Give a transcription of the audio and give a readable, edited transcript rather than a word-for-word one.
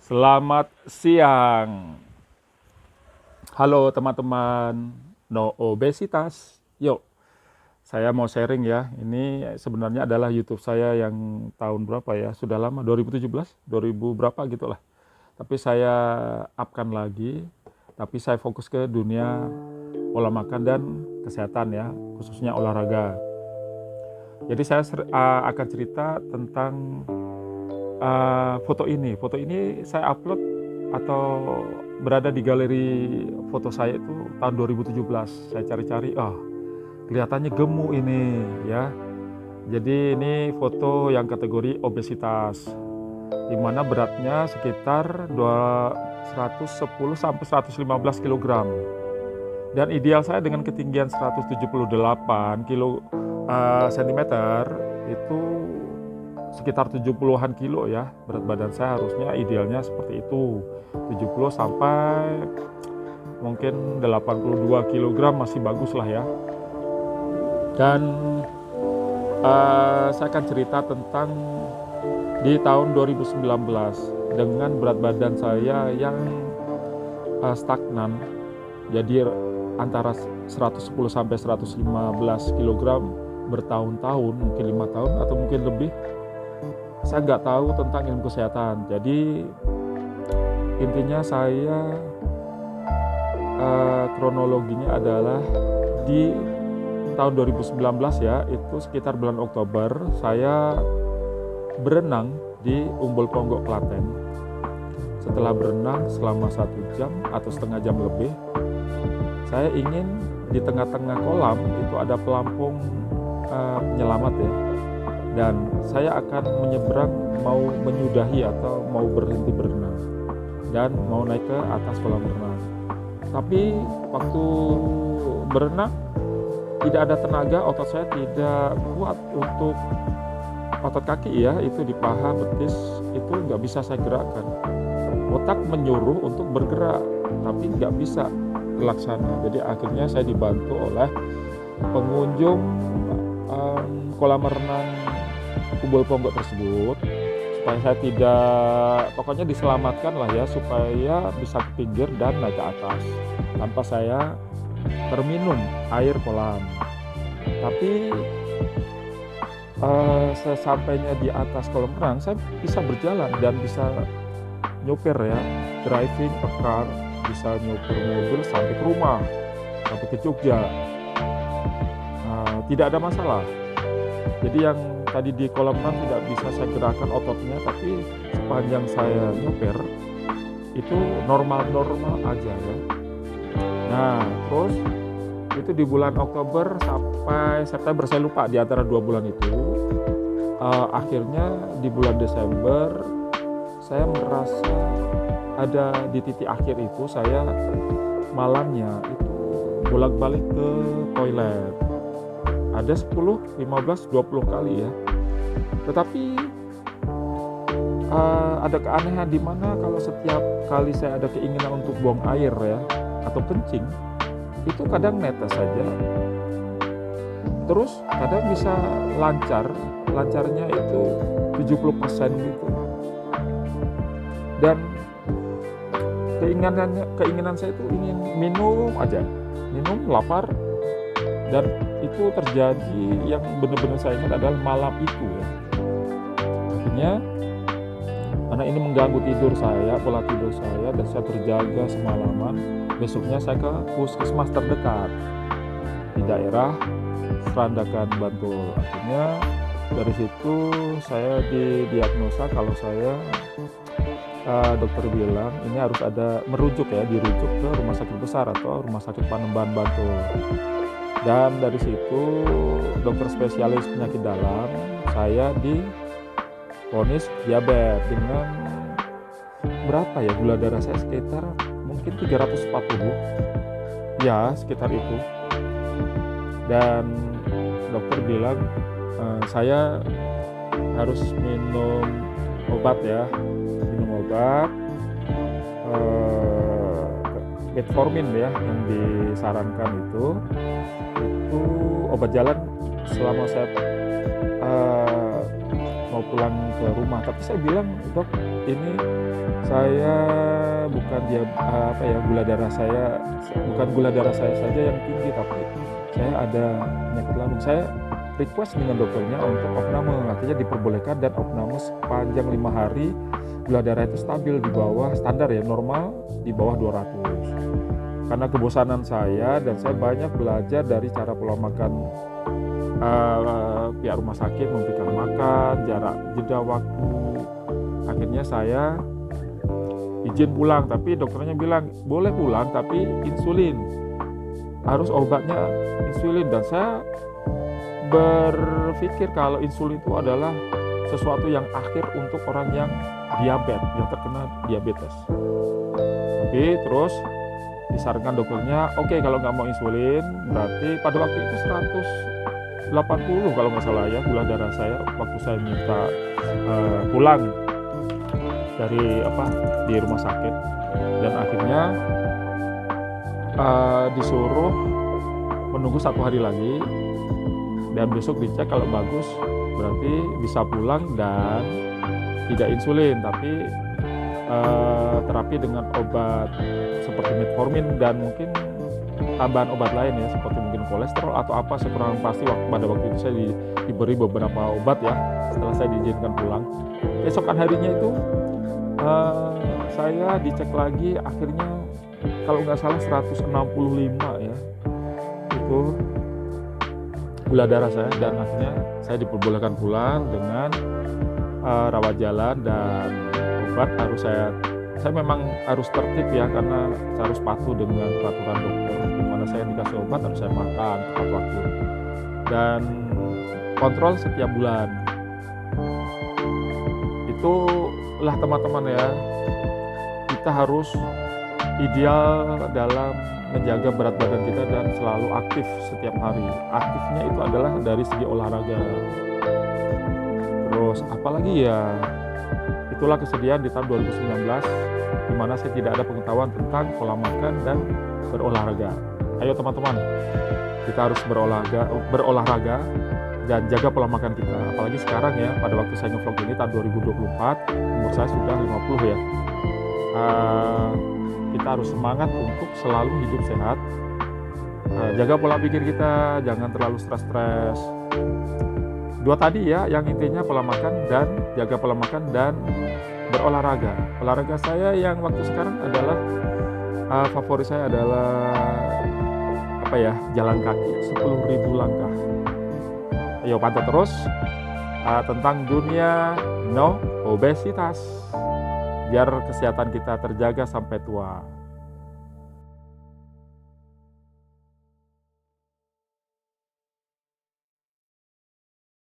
Selamat siang. Halo teman-teman, no obesitas. Yuk, saya mau sharing ya. Ini sebenarnya adalah YouTube saya yang tahun berapa ya? Sudah lama, 2017, 2000 berapa gitulah. Tapi saya upkan lagi. Tapi saya fokus ke dunia pola makan dan kesehatan ya, khususnya olahraga. Jadi saya akan cerita tentang foto ini. Foto ini saya upload atau berada di galeri foto saya itu tahun 2017. Saya cari-cari, kelihatannya gemuk ini ya. Jadi ini foto yang kategori obesitas, di mana beratnya sekitar 110 sampai 115 kg. Dan ideal saya dengan ketinggian 178 cm itu sekitar 70-an kilo ya. Berat badan saya harusnya idealnya seperti itu. 70 sampai mungkin 82 kg masih bagus lah ya. Dan saya akan cerita tentang di tahun 2019 dengan berat badan saya yang stagnan. Jadi antara 110 sampai 115 kg bertahun-tahun, mungkin 5 tahun atau mungkin lebih. Saya nggak tahu tentang ilmu kesehatan. Jadi intinya saya kronologinya adalah di tahun 2019 ya, itu sekitar bulan Oktober saya berenang di Umbul Ponggok, Klaten. Setelah berenang selama 1 jam atau setengah jam lebih, saya ingin di tengah-tengah kolam itu ada pelampung penyelamat ya. Dan saya akan menyeberang, mau menyudahi atau mau berhenti berenang dan mau naik ke atas kolam renang. Tapi waktu berenang tidak ada tenaga, otot saya tidak kuat untuk otot kaki ya, itu di paha, betis, itu nggak bisa saya gerakkan. Otak menyuruh untuk bergerak, tapi nggak bisa terlaksana. Jadi akhirnya saya dibantu oleh pengunjung kolam renang Umbul Ponggok tersebut, supaya saya tidak, pokoknya diselamatkan lah ya, supaya bisa ke pinggir dan naik ke atas tanpa saya terminum air kolam. Tapi sesampainya di atas kolam renang, saya bisa berjalan dan bisa nyopir ya, driving a car, bisa nyopir mobil sampai ke rumah, sampai ke Jogja. Tidak ada masalah. Jadi yang tadi di kolam renang tidak bisa saya gerakan ototnya, tapi sepanjang saya nyopir itu normal-normal aja ya. Nah terus itu di bulan Oktober sampai September, saya lupa, di antara 2 bulan itu akhirnya di bulan Desember saya merasa ada di titik akhir itu saya malamnya itu bolak-balik ke toilet. Ada 10, 15, 20 kali ya. Tetapi ada keanehan di mana kalau setiap kali saya ada keinginan untuk buang air ya atau kencing, itu kadang netes saja. Terus kadang bisa lancarnya itu 70% gitu. Dan keinginan saya itu ingin minum aja, minum, lapar. Dan itu terjadi, yang benar-benar saya ingat adalah malam itu ya. Akhirnya karena ini mengganggu tidur saya, pola tidur saya, dan saya terjaga semalaman. Besoknya saya ke puskesmas terdekat di daerah Serandakan, Bantul. Akhirnya dari situ saya didiagnosa kalau saya dokter bilang ini harus ada dirujuk ke rumah sakit besar atau rumah sakit Panembahan, Bantul. Dan dari situ dokter spesialis penyakit dalam, saya divonis diabetes dengan berapa ya, gula darah saya sekitar mungkin 340 ya, sekitar itu. Dan dokter bilang saya harus minum obat metformin ya, yang disarankan itu obat jalan selama saya mau pulang ke rumah. Tapi saya bilang, dok, ini saya bukan gula darah saya bukan gula darah saya saja yang tinggi, tapi saya ada penyakit lambung. Saya request dengan dokternya untuk opname, artinya diperbolehkan dan opname sepanjang 5 hari. Gula darah itu stabil di bawah standar ya, normal di bawah 200. Karena kebosanan saya dan saya banyak belajar dari cara pola makan pihak rumah sakit, memberikan makan, jarak jeda waktu. Akhirnya saya izin pulang, tapi dokternya bilang boleh pulang tapi insulin, harus obatnya insulin. Dan saya berpikir kalau insulin itu adalah sesuatu yang akhir untuk orang yang diabetes, yang terkena diabetes. Tapi terus disarankan dokternya, oke, kalau nggak mau insulin, berarti pada waktu itu 180 kalau nggak salah ya gula darah saya waktu saya minta pulang dari di rumah sakit. Dan akhirnya disuruh menunggu 1 hari lagi, dan besok dicek kalau bagus berarti bisa pulang dan tidak insulin, tapi terapi dengan obat seperti metformin dan mungkin tambahan obat lain ya, seperti mungkin kolesterol atau apa, saya kurang pasti. Pada waktu itu saya diberi beberapa obat ya setelah saya diizinkan pulang. Keesokan harinya itu saya dicek lagi, akhirnya kalau nggak salah 165 ya itu gula darah saya, dan akhirnya saya diperbolehkan pulang dengan rawat jalan dan obat. Saya memang harus tertib ya, karena saya harus patuh dengan peraturan dokter, di mana saya dikasih obat harus saya makan tepat waktu dan kontrol setiap bulan. Itulah teman-teman ya, kita harus ideal dalam menjaga berat badan kita dan selalu aktif setiap hari. Aktifnya itu adalah dari segi olahraga. Terus apalagi ya, itulah kesedihan di tahun 2019 di mana saya tidak ada pengetahuan tentang pola makan dan berolahraga. Ayo teman-teman, kita harus berolahraga dan jaga pola makan kita. Apalagi sekarang ya, pada waktu saya nge-vlog ini tahun 2024, umur saya sudah 50 ya. Kita harus semangat untuk selalu hidup sehat. Jaga pola pikir kita, jangan terlalu stres-stres. 2 tadi ya, yang intinya pola makan dan jaga pola makan dan berolahraga. Olahraga saya yang waktu sekarang adalah favorit saya adalah jalan kaki 10.000 langkah. Ayo pantau terus tentang dunia no obesitas, biar kesehatan kita terjaga sampai tua.